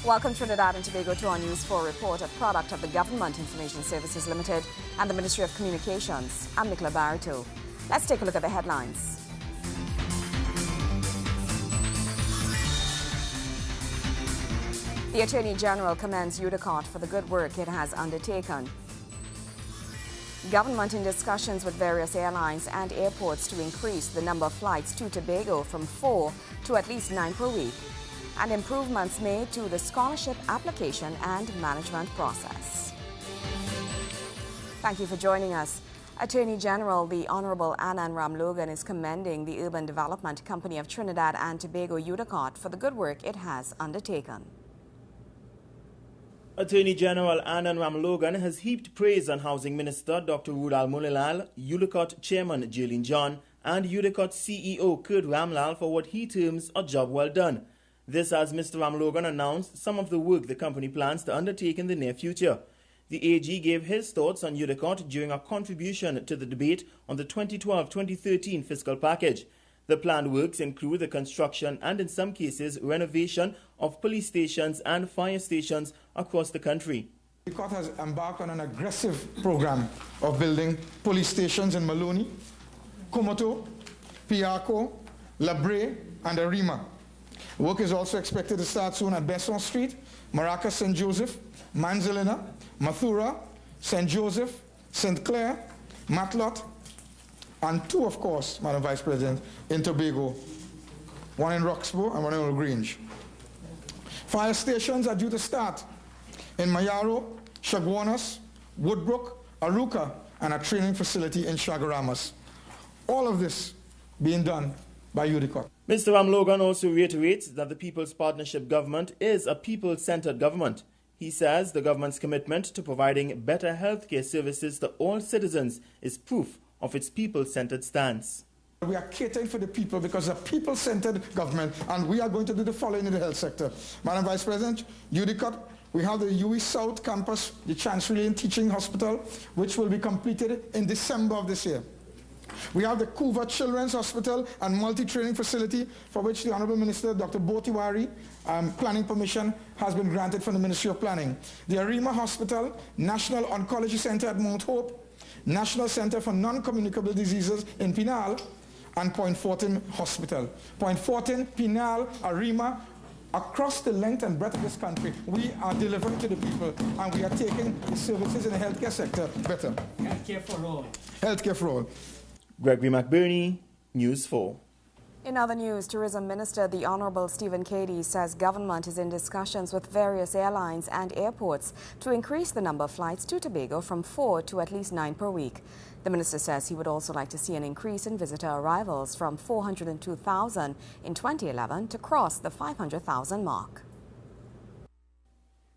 Welcome Trinidad and Tobago to our News 4 report, a product of the Government Information Services Limited and the Ministry of Communications. I'm Nicola Barito. Let's take a look at the headlines. The Attorney General commends UDECOT for the good work it has undertaken. Government in discussions with various airlines and airports to increase the number of flights to Tobago from 4 to at least 9 per week, and improvements made to the scholarship application and management process. Thank you for joining us. Attorney General the Honorable Anand Ramlogan is commending the Urban Development Company of Trinidad and Tobago UDECOT for the good work it has undertaken. Attorney General Anand Ramlogan has heaped praise on Housing Minister Dr. Rudal Mulilal, UDECOT Chairman Jaylene John, and UDECOT CEO Kurt Ramlal for what he terms a job well done. This as Mr. Ramlogan announced some of the work the company plans to undertake in the near future. The AG gave his thoughts on UDECOT during a contribution to the debate on the 2012-2013 fiscal package. The planned works include the construction and, in some cases, renovation of police stations and fire stations across the country. UDECOT has embarked on an aggressive program of building police stations in Maloney, Comoto, Piarco, Labre, and Arima. Work is also expected to start soon at Besson Street, Maracas St. Joseph, Manzalina, Mathura, St. Joseph, St. Clair, Matlot, and 2, of course, Madam Vice President, in Tobago, one in Roxburgh and one in Old Grange. Fire stations are due to start in Mayaro, Chaguanas, Woodbrook, Aruca, and a training facility in Chagaramas. All of this being done by UDECOT. Mr. Ramlogan also reiterates that the People's Partnership Government is a people-centered government. He says the government's commitment to providing better healthcare services to all citizens is proof of its people-centered stance. We are catering for the people because it's a people-centered government, and we are going to do the following in the health sector. Madam Vice President, UDECOT, we have the UE South Campus, the Chancery and Teaching Hospital, which will be completed in December of this year. We have the Couva Children's Hospital and multi-training facility, for which the Honourable Minister, Dr. Botiwari, planning permission has been granted from the Ministry of Planning. The Arima Hospital, National Oncology Centre at Mount Hope, National Centre for Non-Communicable Diseases in Pinal, and Point Fortin Hospital. Point Fortin, Pinal, Arima, across the length and breadth of this country, we are delivering to the people, and we are taking the services in the healthcare sector better. Healthcare for all. Healthcare for all. Gregory McBurney, News 4. In other news, Tourism Minister the Honorable Stephen Cady says government is in discussions with various airlines and airports to increase the number of flights to Tobago from 4 to at least 9 per week. The minister says he would also like to see an increase in visitor arrivals from 402,000 in 2011 to cross the 500,000 mark.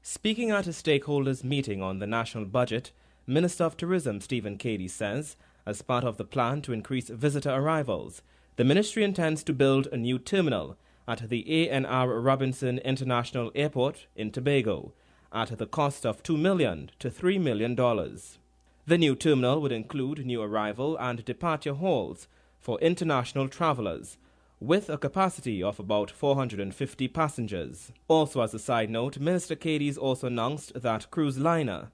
Speaking at a stakeholders meeting on the national budget, Minister of Tourism Stephen Cady says, as part of the plan to increase visitor arrivals, the ministry intends to build a new terminal at the ANR Robinson International Airport in Tobago at the cost of $2 million to $3 million. The new terminal would include new arrival and departure halls for international travelers, with a capacity of about 450 passengers. Also, as a side note, Minister Cady also announced that cruise liner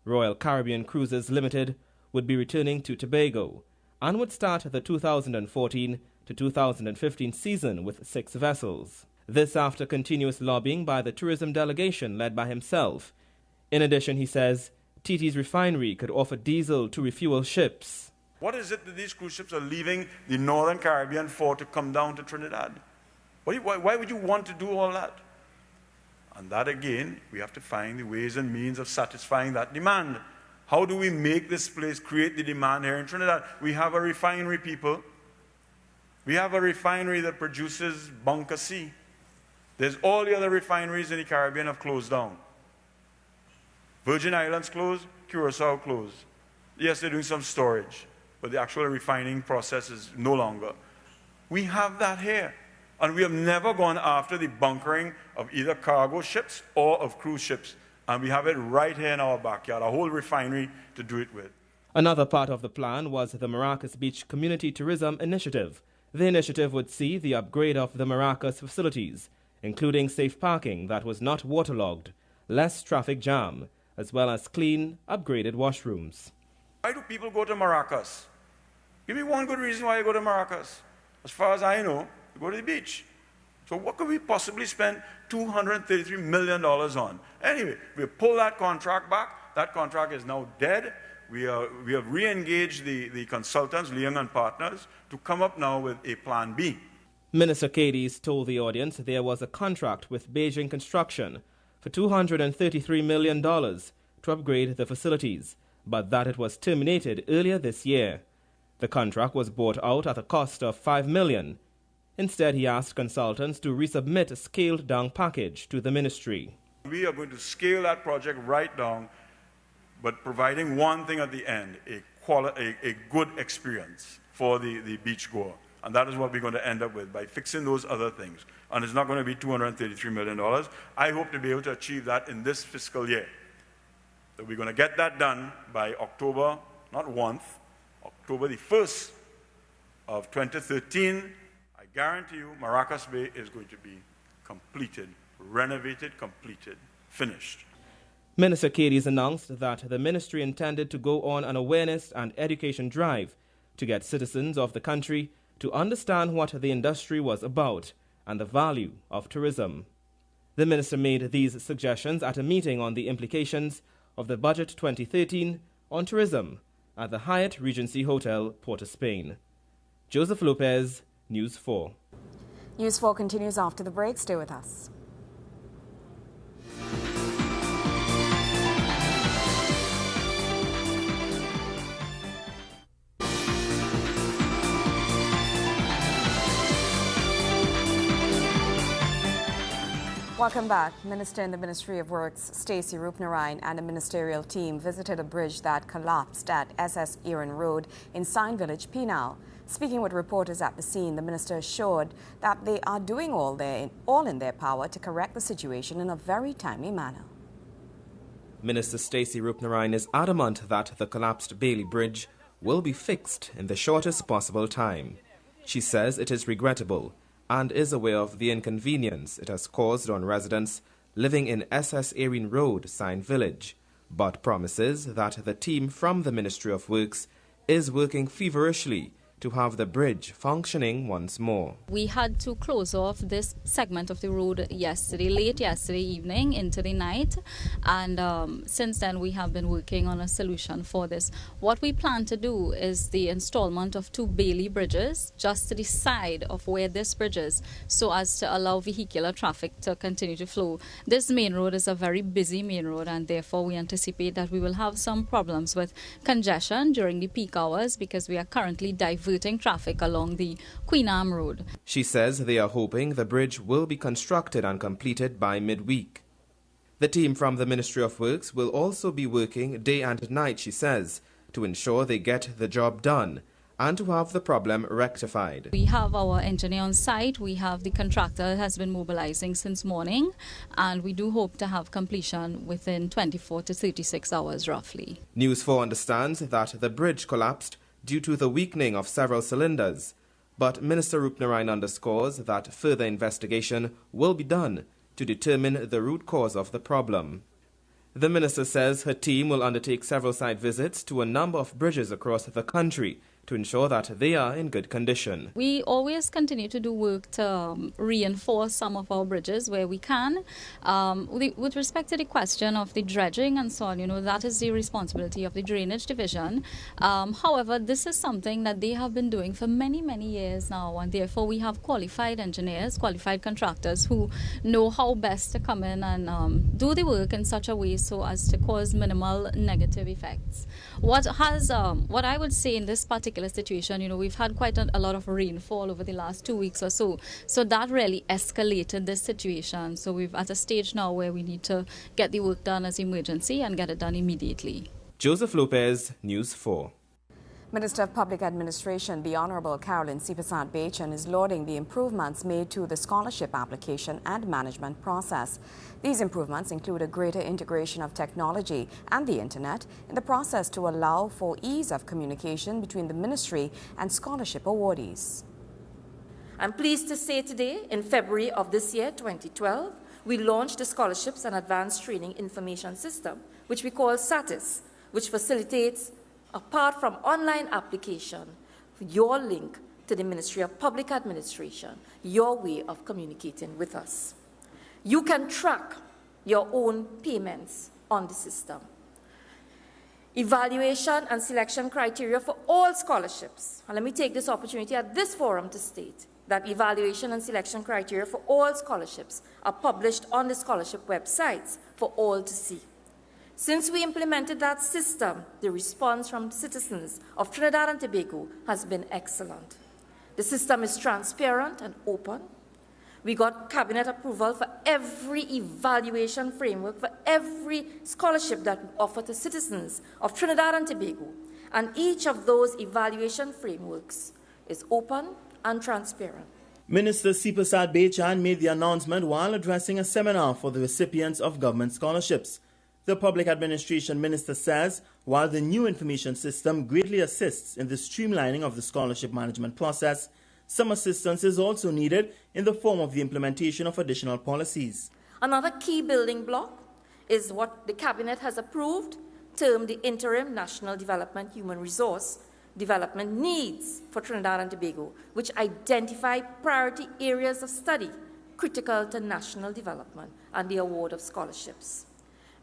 Royal Caribbean Cruises Limited would be returning to Tobago and would start the 2014 to 2015 season with 6 vessels. This after continuous lobbying by the tourism delegation led by himself. In addition, he says, TT's refinery could offer diesel to refuel ships. What is it that these cruise ships are leaving the Northern Caribbean for to come down to Trinidad? Why would you want to do all that? And that again, we have to find the ways and means of satisfying that demand. How do we make this place create the demand here in Trinidad? We have a refinery, people. We have a refinery that produces Bunker C. There's all the other refineries in the Caribbean have closed down. Virgin Islands closed, Curacao closed. Yes, they're doing some storage, but the actual refining process is no longer. We have that here. And we have never gone after the bunkering of either cargo ships or of cruise ships. And we have it right here in our backyard, a whole refinery to do it with. Another part of the plan was the Maracas Beach Community Tourism Initiative. The initiative would see the upgrade of the Maracas facilities, including safe parking that was not waterlogged, less traffic jam, as well as clean, upgraded washrooms. Why do people go to Maracas? Give me one good reason why you go to Maracas. As far as I know, you go to the beach. So what could we possibly spend $233 million on? Anyway, we pull that contract back. That contract is now dead. We have re-engaged the consultants, Leung and Partners, to come up now with a plan B. Minister Cadiz told the audience there was a contract with Beijing Construction for $233 million to upgrade the facilities, but that it was terminated earlier this year. The contract was bought out at a cost of $5 million. Instead, he asked consultants to resubmit a scaled-down package to the ministry. We are going to scale that project right down, but providing one thing at the end, a good experience for the beachgoer. And that is what we're going to end up with by fixing those other things. And it's not going to be $233 million. I hope to be able to achieve that in this fiscal year. So we're going to get that done by October, not 1st, October the 1st of 2013. I guarantee you Maracas Bay is going to be completed, renovated, completed, finished. Minister Cadiz announced that the ministry intended to go on an awareness and education drive to get citizens of the country to understand what the industry was about and the value of tourism. The minister made these suggestions at a meeting on the implications of the Budget 2013 on tourism at the Hyatt Regency Hotel, Port of Spain. Joseph Lopez, News 4. News 4 continues after the break. Stay with us. Welcome back. Minister in the Ministry of Works, Stacey Rupnarine, and a ministerial team visited a bridge that collapsed at SS Erin Road in Sign Village, Penal. Speaking with reporters at the scene, the minister assured that they are doing all in their power to correct the situation in a very timely manner. Minister Stacey Rupnarine is adamant that the collapsed Bailey Bridge will be fixed in the shortest possible time. She says it is regrettable and is aware of the inconvenience it has caused on residents living in SS Erin Road, Sign Village, but promises that the team from the Ministry of Works is working feverishly to have the bridge functioning once more. We had to close off this segment of the road late yesterday evening into the night, and since then we have been working on a solution for this. What we plan to do is the installment of 2 Bailey bridges just to the side of where this bridge is, so as to allow vehicular traffic to continue to flow. This main road is a very busy main road, and therefore we anticipate that we will have some problems with congestion during the peak hours because we are currently diverting traffic along the Queen Anne Road. She says they are hoping the bridge will be constructed and completed by midweek. The team from the Ministry of Works will also be working day and night, she says, to ensure they get the job done and to have the problem rectified. We have our engineer on site, we have the contractor has been mobilizing since morning, and we do hope to have completion within 24 to 36 hours roughly. News 4 understands that the bridge collapsed due to the weakening of several cylinders, but Minister Rupnarine underscores that further investigation will be done to determine the root cause of the problem. The minister says her team will undertake several site visits to a number of bridges across the country to ensure that they are in good condition. We always continue to do work to reinforce some of our bridges where we can. With respect to the question of the dredging and so on, that is the responsibility of the Drainage Division. However, this is something that they have been doing for many, many years now, and therefore we have qualified engineers, qualified contractors who know how best to come in and do the work in such a way so as to cause minimal negative effects. What I would say in this particular situation, we've had quite a lot of rainfall over the last 2 weeks or so. So that really escalated this situation. So we're at a stage now where we need to get the work done as emergency and get it done immediately. Joseph Lopez, News 4. Minister of Public Administration, the Honourable Carolyn Sipasat Bachan, is lauding the improvements made to the scholarship application and management process. These improvements include a greater integration of technology and the internet in the process to allow for ease of communication between the ministry and scholarship awardees. I'm pleased to say today, in February of this year, 2012, we launched the Scholarships and Advanced Training Information System, which we call SATIS, which facilitates, apart from online application, your link to the Ministry of Public Administration, your way of communicating with us. You can track your own payments on the system. Evaluation and selection criteria for all scholarships. And let me take this opportunity at this forum to state that evaluation and selection criteria for all scholarships are published on the scholarship websites for all to see. Since we implemented that system, the response from citizens of Trinidad and Tobago has been excellent. The system is transparent and open. We got cabinet approval for every evaluation framework for every scholarship that we offer to citizens of Trinidad and Tobago. And each of those evaluation frameworks is open and transparent. Minister Sipasad Bechan made the announcement while addressing a seminar for the recipients of government scholarships. The Public Administration Minister says while the new information system greatly assists in the streamlining of the scholarship management process, some assistance is also needed in the form of the implementation of additional policies. Another key building block is what the Cabinet has approved, termed the Interim National Development Human Resource Development Needs for Trinidad and Tobago, which identify priority areas of study critical to national development and the award of scholarships.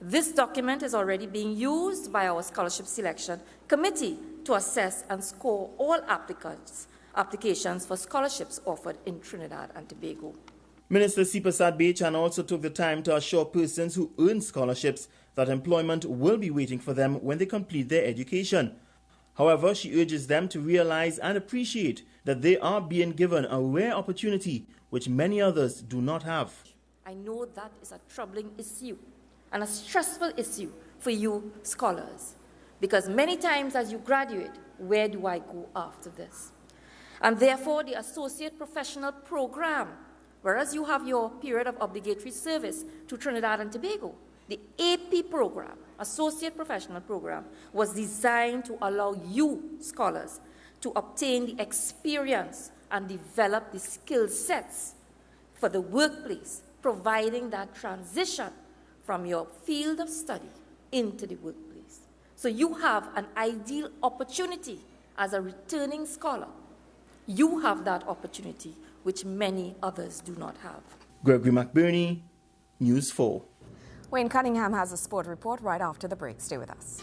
This document is already being used by our Scholarship Selection Committee to assess and score all applications for scholarships offered in Trinidad and Tobago. Minister Sipasad Bechan also took the time to assure persons who earn scholarships that employment will be waiting for them when they complete their education. However, she urges them to realize and appreciate that they are being given a rare opportunity which many others do not have. I know that is a troubling issue and a stressful issue for you scholars, because many times as you graduate, where do I go after this? And therefore, the Associate Professional Program, whereas you have your period of obligatory service to Trinidad and Tobago, the AP program, Associate Professional Program, was designed to allow you scholars to obtain the experience and develop the skill sets for the workplace, providing that transition from your field of study into the workplace. So you have an ideal opportunity as a returning scholar. You have that opportunity, which many others do not have. Gregory McBurney, News 4. Wayne Cunningham has a sport report right after the break. Stay with us.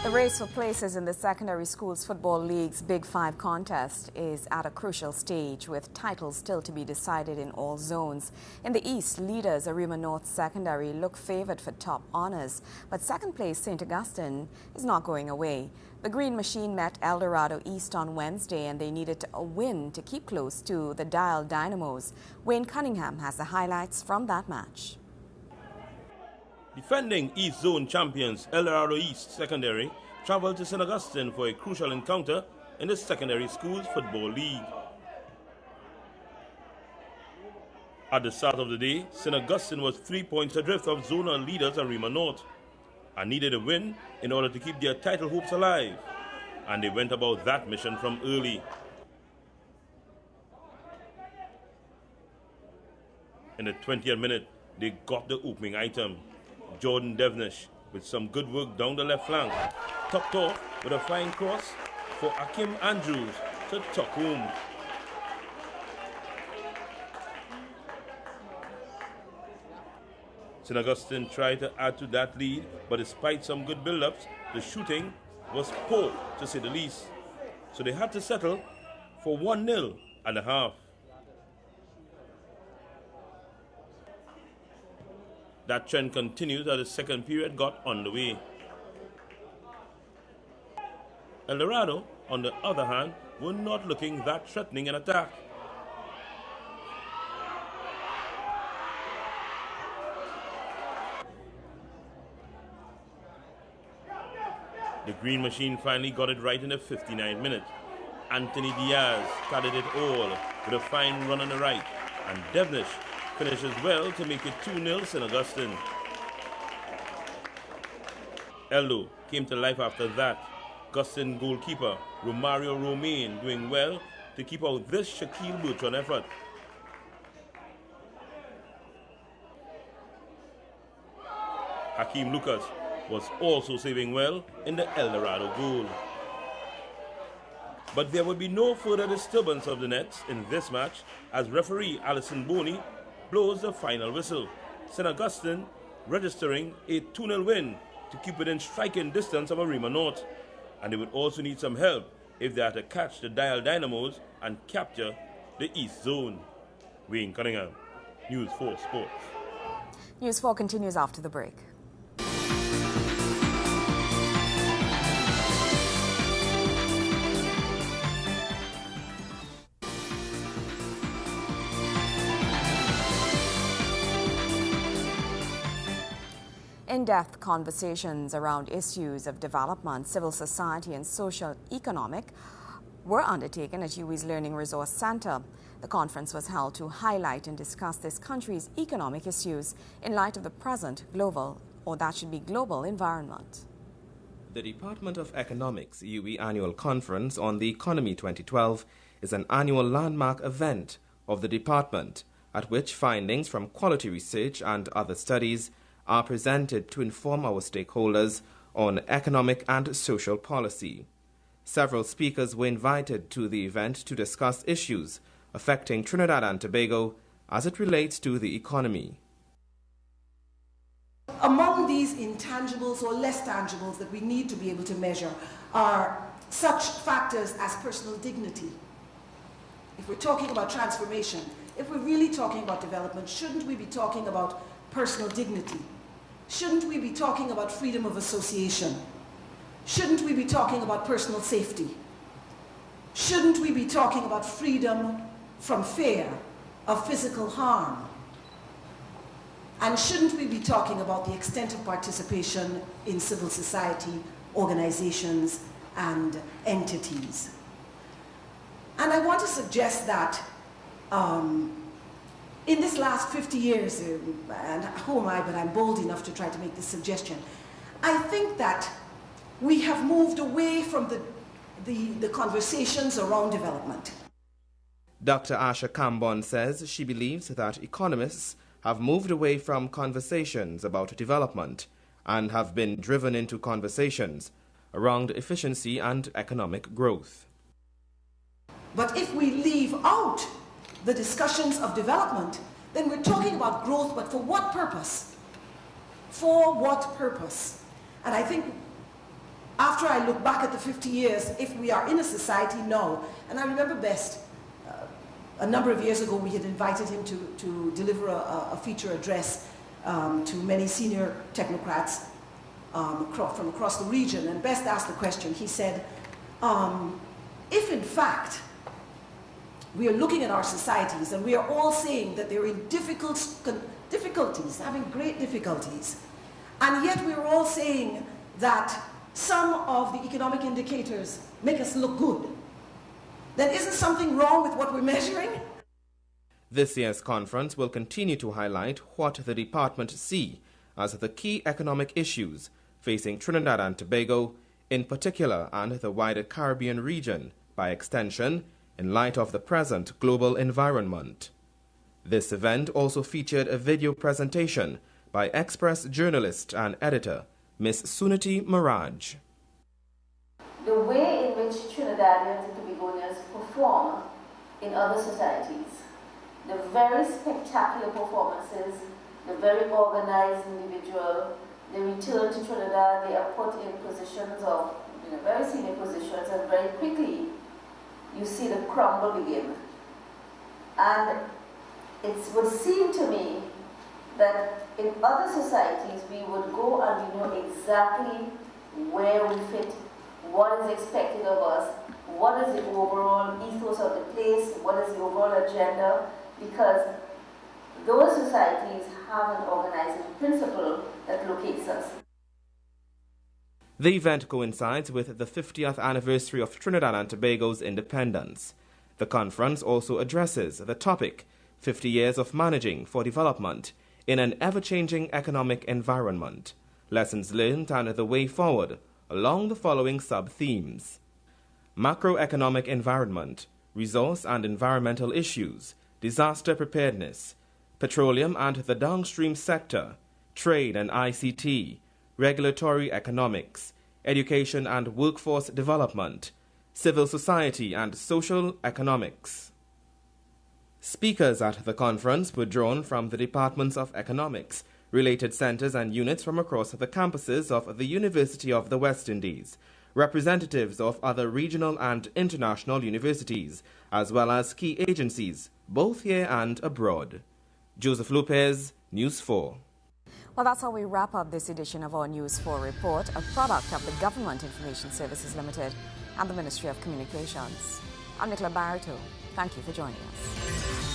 The race for places in the Secondary Schools Football League's Big Five contest is at a crucial stage, with titles still to be decided in all zones. In the East, leaders Arima North Secondary look favoured for top honours, but second place St. Augustine is not going away. The Green Machine met El Dorado East on Wednesday, and they needed a win to keep close to the Dial Dynamos. Wayne Cunningham has the highlights from that match. Defending East Zone champions El Dorado East Secondary travelled to St. Augustine for a crucial encounter in the Secondary Schools Football League. At the start of the day, St. Augustine was 3 points adrift of zonal leaders Arima North and needed a win in order to keep their title hopes alive, and they went about that mission from early. In the 20th minute, they got the opening item. Jordan Devnish with some good work down the left flank, topped off with a flying cross for Akim Andrews to tuck home. St. Augustine tried to add to that lead, but despite some good build-ups, the shooting was poor to say the least. So they had to settle for 1-0 at the half. That trend continued as the second period got underway. El Dorado, on the other hand, were not looking that threatening in attack. The Green Machine finally got it right in the 59th minute. Anthony Diaz carried it all with a fine run on the right, and Devnish finishes well to make it 2-0 St. Augustine. Eldo came to life after that. Augustine goalkeeper Romario Romain doing well to keep out this Shaquille Bertrand effort. Hakeem Lucas was also saving well in the El Dorado goal. But there would be no further disturbance of the nets in this match as referee Alison Boney blows the final whistle. St. Augustine registering a 2-0 win to keep within striking distance of Arima North. And they would also need some help if they had to catch the Dial Dynamos and capture the East Zone. Wayne Cunningham, News 4 Sports. News 4 continues after the break. In-depth conversations around issues of development, civil society and social economic were undertaken at UWI's Learning Resource Center. The conference was held to highlight and discuss this country's economic issues in light of the present global, or that should be global, environment. The Department of Economics UWI Annual Conference on the Economy 2012 is an annual landmark event of the department at which findings from quality research and other studies are presented to inform our stakeholders on economic and social policy. Several speakers were invited to the event to discuss issues affecting Trinidad and Tobago as it relates to the economy. Among these intangibles or less tangibles that we need to be able to measure are such factors as personal dignity. If we're talking about transformation, if we're really talking about development, shouldn't we be talking about personal dignity? Shouldn't we be talking about freedom of association? Shouldn't we be talking about personal safety? Shouldn't we be talking about freedom from fear of physical harm? And shouldn't we be talking about the extent of participation in civil society, organizations, and entities? And I want to suggest that in this last 50 years, and who am I, but I'm bold enough to try to make this suggestion, I think that we have moved away from the conversations around development. Dr. Asha Cambon says she believes that economists have moved away from conversations about development and have been driven into conversations around efficiency and economic growth. But if we leave out the discussions of development, then we're talking about growth, but for what purpose? For what purpose? And I think after I look back at the 50 years, if we are in a society now, and I remember best, a number of years ago we had invited him to deliver a feature address to many senior technocrats from across the region, and Best asked the question. He said, if in fact we are looking at our societies and we are all saying that they're in difficulties, having great difficulties, and yet we're all saying that some of the economic indicators make us look good, then isn't something wrong with what we're measuring? This year's conference will continue to highlight what the department see as the key economic issues facing Trinidad and Tobago in particular and the wider Caribbean region by extension in light of the present global environment. This event also featured a video presentation by Express journalist and editor Miss Suniti Maraj. The way in which Trinidadians and Tobagonians perform in other societies, the very spectacular performances, the very organized individual, they return to Trinidad, they are put in positions of, very senior positions, and very quickly you see the crumble begin. And it would seem to me that in other societies we would go and we know exactly where we fit, what is expected of us, what is the overall ethos of the place, what is the overall agenda, because those societies have an organizing principle that locates us. The event coincides with the 50th anniversary of Trinidad and Tobago's independence. The conference also addresses the topic, 50 Years of Managing for Development in an Ever-Changing Economic Environment, Lessons Learned and the Way Forward, along the following sub-themes: macroeconomic environment, resource and environmental issues, disaster preparedness, petroleum and the downstream sector, trade and ICT, regulatory economics, education and workforce development, civil society and social economics. Speakers at the conference were drawn from the departments of economics, related centers and units from across the campuses of the University of the West Indies, representatives of other regional and international universities, as well as key agencies, both here and abroad. Joseph Lopez, News 4. Well, that's how we wrap up this edition of our News 4 report, a product of the Government Information Services Limited and the Ministry of Communications. I'm Nicola Barreto. Thank you for joining us.